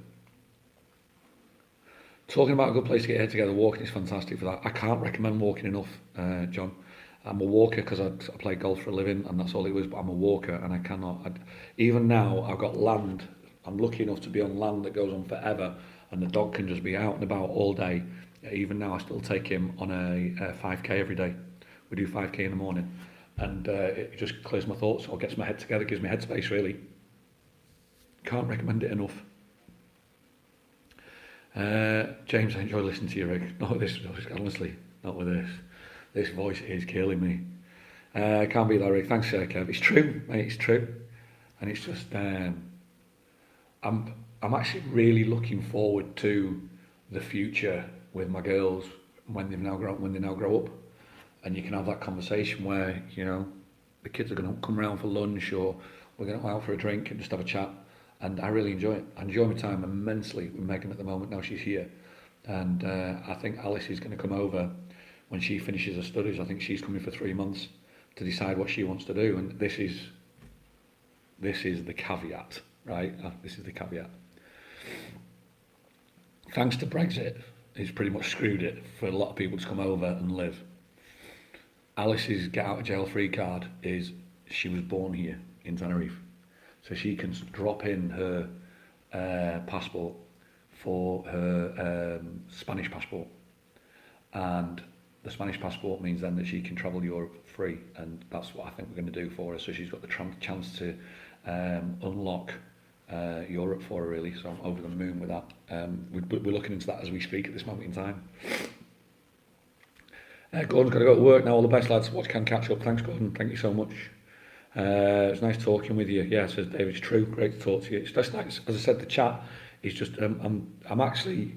[SPEAKER 1] Talking about a good place to get here together, walking is fantastic for that. I can't recommend walking enough, John. I'm a walker because I play golf for a living, and that's all it was, but I'm a walker, and I cannot. Even now, I've got land. I'm lucky enough to be on land that goes on forever, and the dog can just be out and about all day. Even now, I still take him on a 5k every day. We do 5k in the morning, and it just clears my thoughts or gets my head together, gives me headspace, really. Can't recommend it enough. James, I enjoy listening to you, Rick. Not with this, honestly, not with this. This voice is killing me. Can't be that, Rick. Thanks, Kev. It's true, mate, it's true. And it's just, I'm actually really looking forward to the future with my girls when they now grow up, and you can have that conversation where the kids are going to come around for lunch, or we're going to go out for a drink and just have a chat, and I really enjoy it. I enjoy my time immensely with Megan at the moment. Now she's here, and I think Alice is going to come over when she finishes her studies. I think she's coming for 3 months to decide what she wants to do, and this is the caveat, right? This is the caveat. Thanks to Brexit, it's pretty much screwed it for a lot of people to come over and live. Alice's get out of jail free card is she was born here in Tenerife, so she can drop in her passport for her Spanish passport, and the Spanish passport means then that she can travel Europe free, and that's what I think we're going to do for her. So she's got the chance to unlock Europe for her, really. So I'm over the moon with that. We're looking into that as we speak at this moment in time. Gordon's got to go to work now. All the best, lads. Watch can catch up. Thanks, Gordon. Thank you so much. It's nice talking with you. Yeah, says David. It's true. Great to talk to you. It's just nice. As I said, the chat is just. I'm actually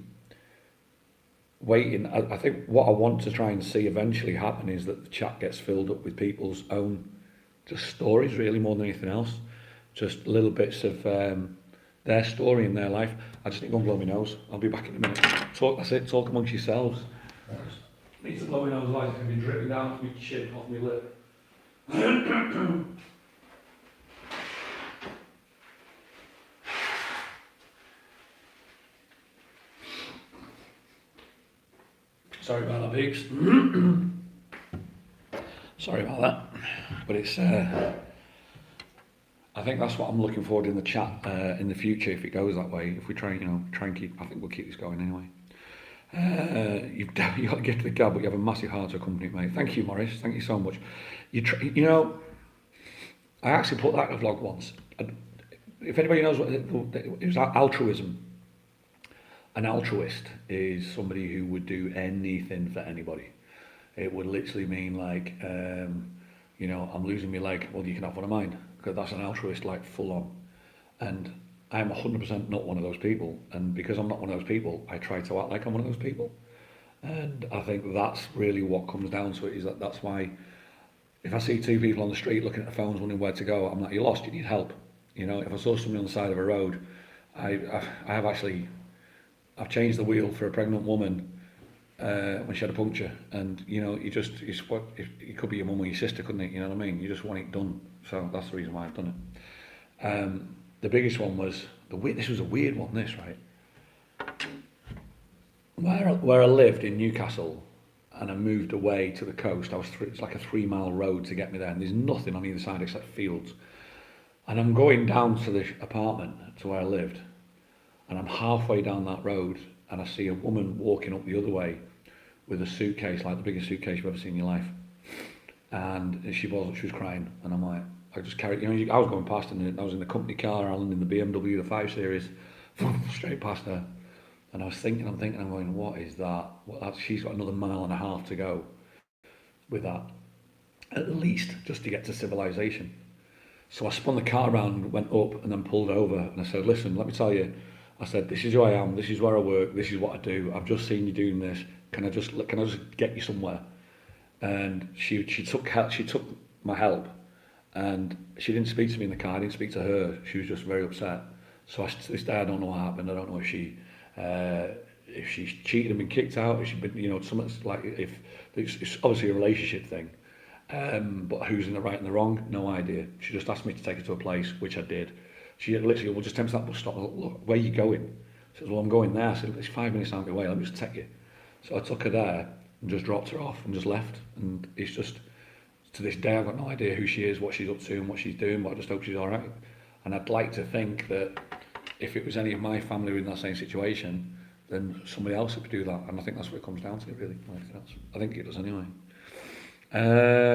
[SPEAKER 1] waiting. I think what I want to try and see eventually happen is that the chat gets filled up with people's own just stories, really, more than anything else. just little bits of their story in their life. I just need to go and blow my nose. I'll be back in a minute. That's it. Talk amongst yourselves. I need to blow my nose like it's going to be dripping down my chin off my lip. Sorry about that, peeps. Sorry about that. But it's, I think that's what I'm looking forward in the chat in the future, if it goes that way. If we try and keep, I think we'll keep this going anyway. You've got to get to the gab, but you have a massive heart to accompany it, mate. Thank you, Morris. Thank you so much. I actually put that in a vlog once. If anybody knows what it was, altruism. An altruist is somebody who would do anything for anybody. It would literally mean like, I'm losing my leg. Well, you can have one of mine, because that's an altruist, like full on. And I'm 100% not one of those people. And because I'm not one of those people, I try to act like I'm one of those people. And I think that's really what comes down to it, is that's why if I see two people on the street looking at their phones wondering where to go, I'm like, you're lost, you need help. If I saw somebody on the side of a road, I've changed the wheel for a pregnant woman when she had a puncture, and it could be your mum or your sister, couldn't it? You know what I mean? You just want it done. So that's the reason why I've done it. The biggest one was this was a weird one. This right, where I lived in Newcastle, and I moved away to the coast. It's like a 3-mile road to get me there, and there's nothing on either side except fields. And I'm going down to the apartment to where I lived. And I'm halfway down that road, and I see a woman walking up the other way with a suitcase, like the biggest suitcase you've ever seen in your life. And she was crying, and I'm like, I just carried, I was going past, and I was in the company car, Alan, in the BMW, the 5 Series, straight past her. And I'm going, what is that? She's got another 1.5 miles to go with that, at least, just to get to civilization. So I spun the car around, went up, and then pulled over, and I said, listen, let me tell you, I said, this is who I am, this is where I work, this is what I do, I've just seen you doing this, can I just get you somewhere? And she took my help, and she didn't speak to me in the car, I didn't speak to her, she was just very upset. So to this day I don't know what happened, I don't know if she cheated and been kicked out, if she'd been, something like, if it's obviously a relationship thing, but who's in the right and the wrong, no idea. She just asked me to take her to a place, which I did. She literally, well, just tell me that bus stop. Look, where are you going? She says, well, I'm going there. I said, it's 5 minutes out of the way, let me just take you. So I took her there and just dropped her off and just left. And it's just, to this day, I've got no idea who she is, what she's up to and what she's doing, but I just hope she's all right. And I'd like to think that if it was any of my family who were in that same situation, then somebody else would do that. And I think that's what it comes down to, really. I think it does anyway.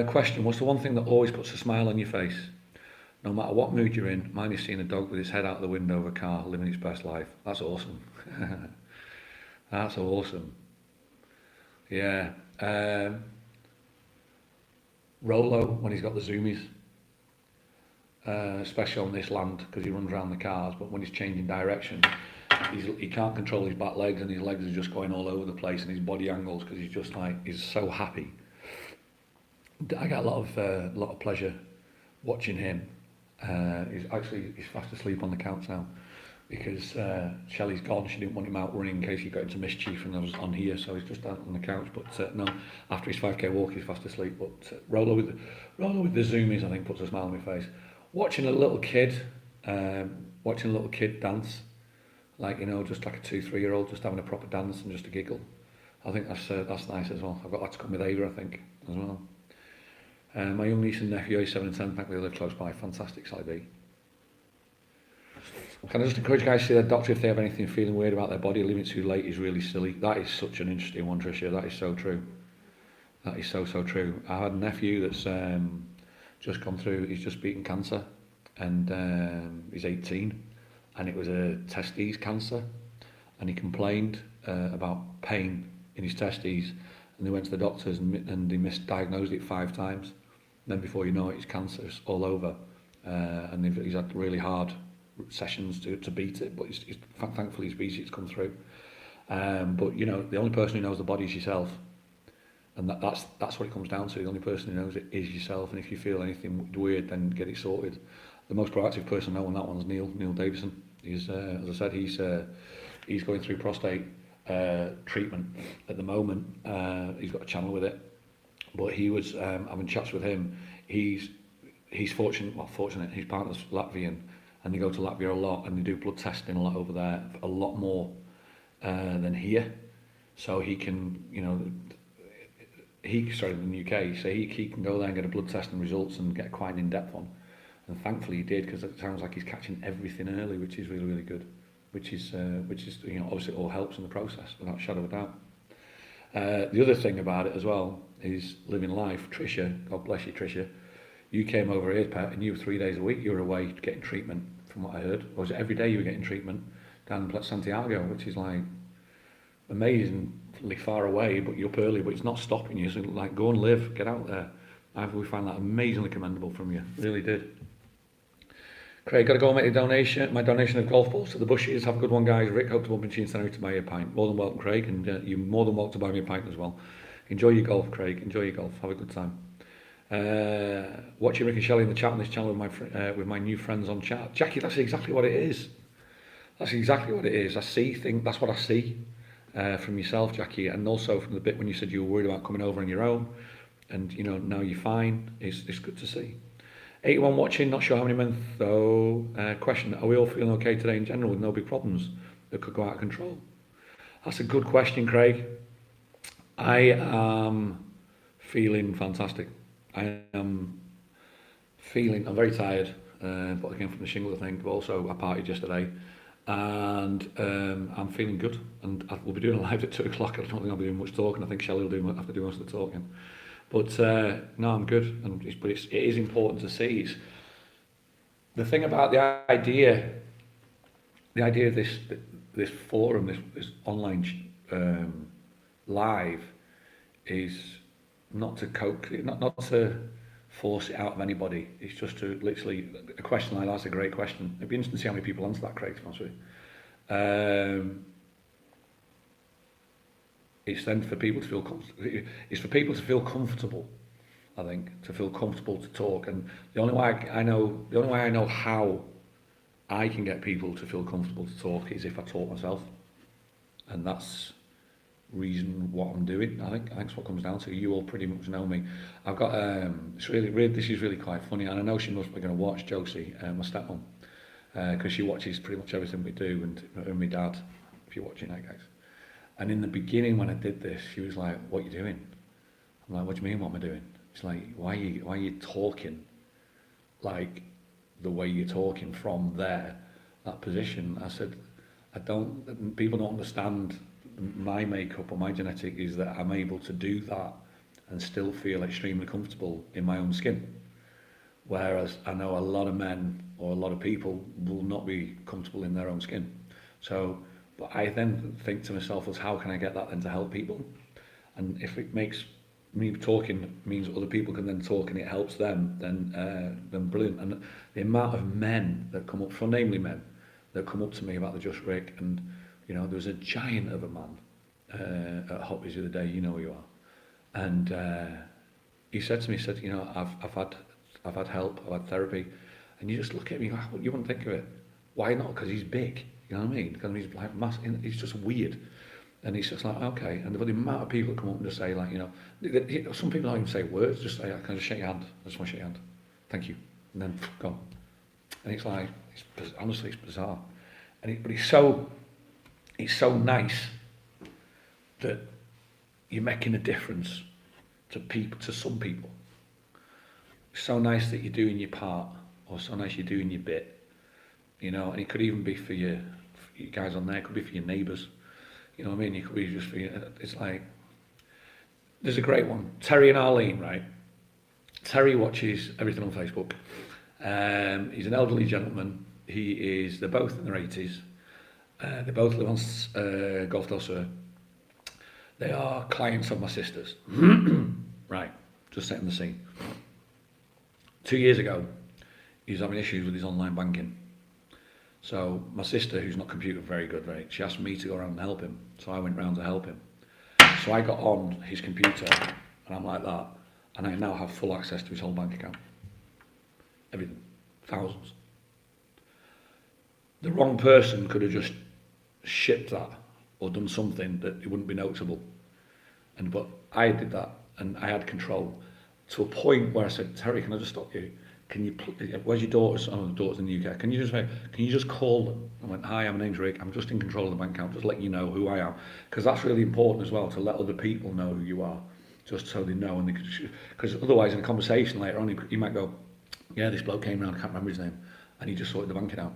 [SPEAKER 1] Question, what's the one thing that always puts a smile on your face? No matter what mood you're in, mine is seeing a dog with his head out the window of a car living his best life. That's awesome. That's awesome. Yeah. Rolo, when he's got the zoomies, especially on this land, because he runs around the cars, but when he's changing direction, he can't control his back legs, and his legs are just going all over the place, and his body angles, because he's so happy. I get a lot of pleasure watching him. He's fast asleep on the couch now, because Shelley's gone. She didn't want him out running in case he got into mischief, and I was on here, so he's just out on the couch. But no, after his 5k walk, he's fast asleep. But Rolo with the zoomies, I think, puts a smile on my face. Watching a little kid dance, like just like a 2-3-year-old just having a proper dance and just a giggle. I think that's nice as well. I've got that to come with Ava, I think, as well. My young niece and nephew, age 7 and 10, thankfully live close by. Fantastic, Sally B. Can I just encourage guys to see their doctor if they have anything feeling weird about their body? Leaving it too late is really silly. That is such an interesting one, Tricia. That is so true. That is so true. I had a nephew that's just gone through, he's just beaten cancer, and he's 18, and it was a testes cancer, and he complained about pain in his testes, and they went to the doctors and they misdiagnosed it 5 times. Then before you know it, it's cancer's all over, and he's had really hard sessions to beat it, but thankfully he's beat it, it's come through. But the only person who knows the body is yourself, and that's what it comes down to. The only person who knows it is yourself, and if you feel anything weird, then get it sorted. the most proactive person I know on that one's Neil Davison. He's, as I said, he's going through prostate treatment at the moment. He's got a channel with it, but he was having chats with him. He's fortunate. His partner's Latvian, and they go to Latvia a lot, and they do blood testing a lot over there, a lot more than here. So he can, he started in the UK, so he can go there and get a blood test and results and get quite an in-depth one. And thankfully he did, because it sounds like he's catching everything early, which is really, really good. Which is obviously it all helps in the process, without a shadow of a doubt. The other thing about it as well is living life. Tricia, God bless you, Tricia. You came over here, Pat, and you were 3 days a week. You were away getting treatment, from what I heard. Or was it every day you were getting treatment down in Santiago, which is like amazingly far away, but you're up early, but it's not stopping you. So like, go and live, get out there. We find that amazingly commendable from you. Really did. Craig, got to go and make a donation. My donation of golf balls to the bushes. Have a good one, guys. Rick, hope to bump into you in Tenerife to buy you a pint. More than welcome, Craig, and you're more than welcome to buy me a pint as well. Enjoy your golf, Craig. Enjoy your golf. Have a good time. Watching Rick and Shelley in the chat on this channel with my new friends on chat. Jackie, that's exactly what it is. That's exactly what it is. That's what I see from yourself, Jackie, and also from the bit when you said you were worried about coming over on your own, and now you're fine. It's good to see. 81 watching, not sure how many men though. Question, are we all feeling okay today in general with no big problems that could go out of control? That's a good question, Craig. I am feeling fantastic. I'm very tired, but again from the shingles thing, but also I partied yesterday, and I'm feeling good, and we'll be doing a live at 2 o'clock. I don't think I'll be doing much talking. I think Shelley will have to do most of the talking. But no, I'm good, but it is important to see. It's the thing about the idea of this forum, this online live, is not to not to force it out of anybody. It's just to literally, a question like that's a great question. It'd be interesting to see how many people answer that, Craig, to be honest with you. It's then for people to feel comfortable. I think to feel comfortable to talk, and the only way I know how I can get people to feel comfortable to talk is if I talk myself, and that's reason what I'm doing. I think that's what comes down to. You all pretty much know me. I've got this is really quite funny, and I know she must be going to watch, Josie, my stepmom, because she watches pretty much everything we do, and my dad, if you're watching that, guys. And in the beginning when I did this, she was like, "What are you doing?" I'm like, "What do you mean, what am I doing?" She's like, why are you talking like the way you're talking from that position? I said, people don't understand my makeup or my genetic is that I'm able to do that and still feel extremely comfortable in my own skin. Whereas I know a lot of men or a lot of people will not be comfortable in their own skin. So, but I then think to myself, as how can I get that then to help people? And if it makes me talking means other people can then talk and it helps them, then brilliant. And the amount of men that come up, from namely men, that come up to me about the Just Rick, and there was a giant of a man at Hoppies the other day, you know who you are, and he said to me, I've had help, I've had therapy, and you just look at me, you wouldn't think of it. Why not? Because he's big, you know what I mean? Because he's like massive, he's just weird. And he's just like, okay. And the amount of people that come up and just say, like, some people don't even say words, just say, can I just shake your hand? I just want to shake your hand. Thank you. And then go. And it's like, honestly, it's bizarre. But it's so nice that you're making a difference to some people. It's so nice that you're doing your part, or so nice you're doing your bit. And it could even be for you guys on there, it could be for your neighbours. You know what I mean? You could be just for, it's like, there's a great one. Terry and Arlene, right? Terry watches everything on Facebook. He's an elderly gentleman. They're both in their 80s. They both live on Golf del Sur. They are clients of my sister's. Right, just setting the scene. 2 years ago, he was having issues with his online banking. So my sister, who's not computer very good, right, she asked me to go around and help him. So I went round to help him. So I got on his computer, and I'm like that, and I now have full access to his whole bank account. Everything. Thousands. The wrong person could have just shipped that or done something that it wouldn't be noticeable. But I did that, and I had control to a point where I said, Terry, can I just stop you? Can you? Where's your daughters? Oh, the daughters in the UK. Can you just call them? I went, hi, my name's Rick. I'm just in control of the bank account. Just letting you know who I am, because that's really important as well, to let other people know who you are, just so they know. And because otherwise, in a conversation later on, you might go, yeah, this bloke came round, I can't remember his name, and he just sorted the banking out.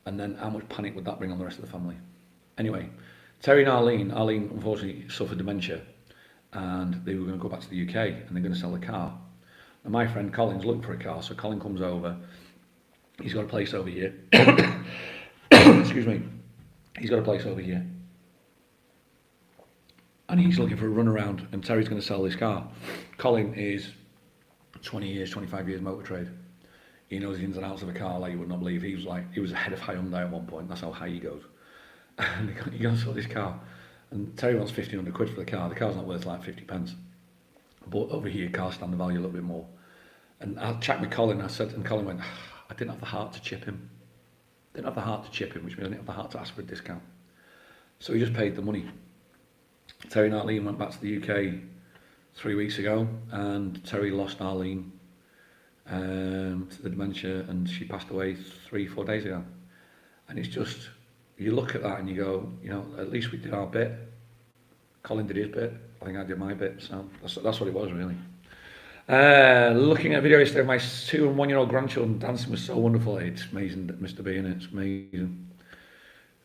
[SPEAKER 1] And then how much panic would that bring on the rest of the family? Anyway, Terry and Arlene unfortunately suffered dementia, and they were going to go back to the UK, and they're going to sell the car. And my friend Colin's looking for a car, so Colin comes over. He's got a place over here. Excuse me. He's got a place over here. And he's looking for a run around, and Terry's going to sell this car. Colin is 20 years, 25 years motor trade. He knows the ins and outs of a car like you would not believe. He was ahead of Hyundai at one point. That's how high he goes. And he goes to sell this car. And Terry wants 1,500 quid for the car. The car's not worth like 50 pence. But over here, cars stand the value a little bit more. And I checked with Colin, and Colin went, I didn't have the heart to chip him. Which means I didn't have the heart to ask for a discount. So he just paid the money. Terry and Arlene went back to the UK 3 weeks ago, and Terry lost Arlene to the dementia, and she passed away 3-4 days ago. And it's just, you look at that and you go, at least we did our bit. Colin did his bit. I think I did my bit. So that's what it was, really. Looking at a video yesterday of my 2- and 1-year-old grandchildren dancing was so wonderful. It's amazing, Mr. B, it's amazing.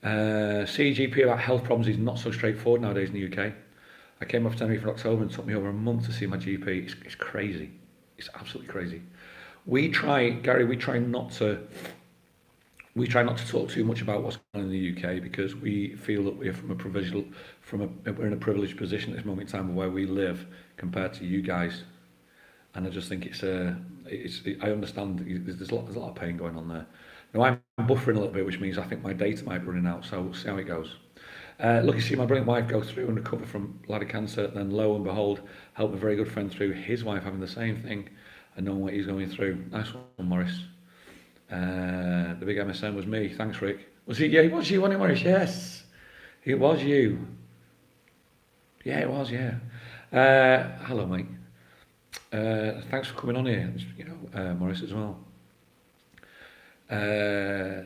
[SPEAKER 1] CGP about health problems is not so straightforward nowadays in the UK. I came off Tenerife in October, and it took me over a month to see my GP. It's crazy. It's absolutely crazy. We try not to talk too much about what's going on in the UK, because we feel that we're we're in a privileged position at this moment in time of where we live compared to you guys. And I just think I understand there's a lot of pain going on there. Now I'm buffering a little bit, which means I think my data might be running out, so we'll see how it goes. Lucky to see my brilliant wife go through and recover from bladder cancer, then lo and behold, help a very good friend through, his wife having the same thing and knowing what he's going through. Nice one, Morris. The big MSN was me. Thanks, Rick. Was it? Yeah, it was you, wasn't it, Morris? Yes, it was you. Yeah, it was. Yeah. Hello, mate. Thanks for coming on here. Morris as well. I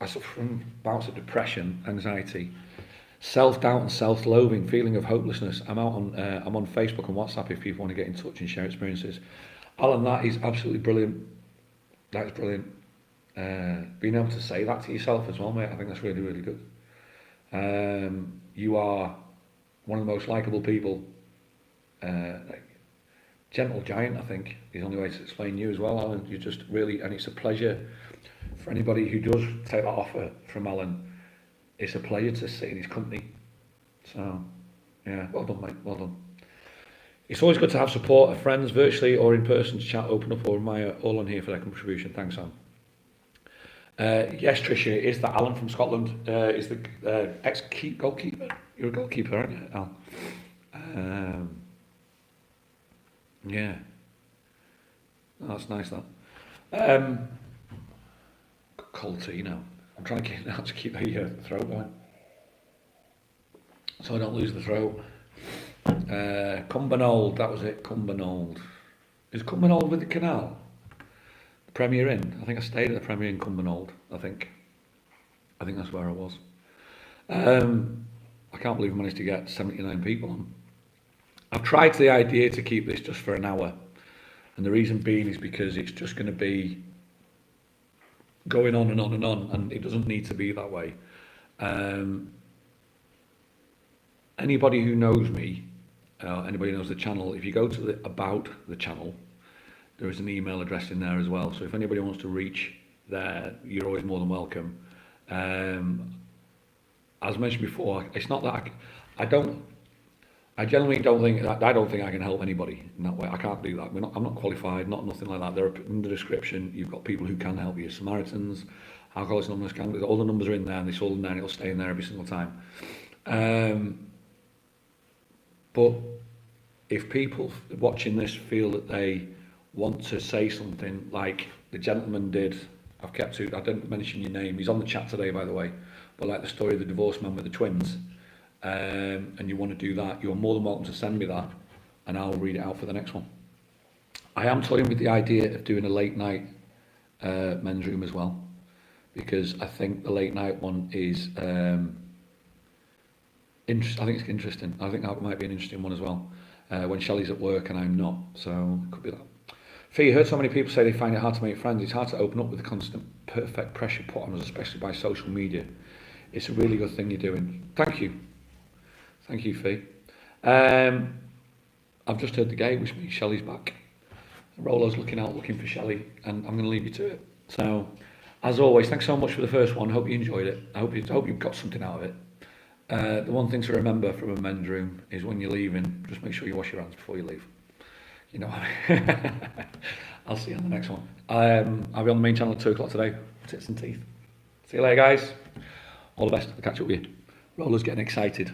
[SPEAKER 1] suffer from bouts of depression, anxiety, self-doubt and self-loathing, feeling of hopelessness. I'm on Facebook and WhatsApp if people want to get in touch and share experiences. Alan, that is absolutely brilliant. That is brilliant. Being able to say that to yourself as well, mate, I think that's really, really good. You are one of the most likeable people. Gentle giant, I think, is the only way to explain you as well, Alan. You're just really, and it's a pleasure for anybody who does take that offer from Alan. It's a pleasure to sit in his company. So, yeah, well done, mate, well done. It's always good to have support of friends, virtually or in person, to chat, open up, or admire all on here for their contribution. Thanks, Sam. Yes, Tricia, is that Alan from Scotland? Is the ex-goalkeeper? You're a goalkeeper, aren't you, Al? Yeah. Oh, that's nice, that. Cold tea now. I'm trying to keep the throat going, so I don't lose the throat. Cumbernauld, that was it, Cumbernauld. Is Cumbernauld with the canal? The Premier Inn? I think I stayed at the Premier Inn, Cumbernauld, I think that's where I was. I can't believe I managed to get 79 people on. I've tried the idea to keep this just for an hour, and the reason being is because it's just going to be going on and on and on, and it doesn't need to be that way. Anybody who knows me, anybody who knows the channel, if you go to about the channel, there is an email address in there as well. So if anybody wants to reach there, you're always more than welcome. As mentioned before, it's not that I genuinely don't think I can help anybody in that way. I can't do that. I'm not qualified, nothing like that. There are in the description. You've got people who can help you. Samaritans, Alcoholics Anonymous, all the numbers are in there, and it's all in there, and it'll stay in there every single time. But if people watching this feel that they want to say something like the gentleman did, I've kept to, I didn't mention your name, he's on the chat today by the way, but like the story of the divorced man with the twins, and you want to do that, you're more than welcome to send me that and I'll read it out for the next one. I am toying with the idea of doing a late night men's room as well, because I think the late night one is I think it's interesting. I think that might be an interesting one as well, when Shelley's at work and I'm not, so it could be that. Fee, heard so many people say they find it hard to make friends. It's hard to open up with the constant perfect pressure put on us, especially by social media. It's a really good thing you're doing. Thank you, Fee. I've just heard the gate, which means Shelley's back. Rollo's looking for Shelley, and I'm going to leave you to it. So, as always, thanks so much for the first one. Hope you enjoyed it. I hope you've got something out of it. The one thing to remember from a men's room is when you're leaving, just make sure you wash your hands before you leave. You know what I mean? I'll see you on the next one. I'll be on the main channel at 2 o'clock today. Tits and teeth. See you later, guys. All the best. I'll catch up with you. Roller's getting excited.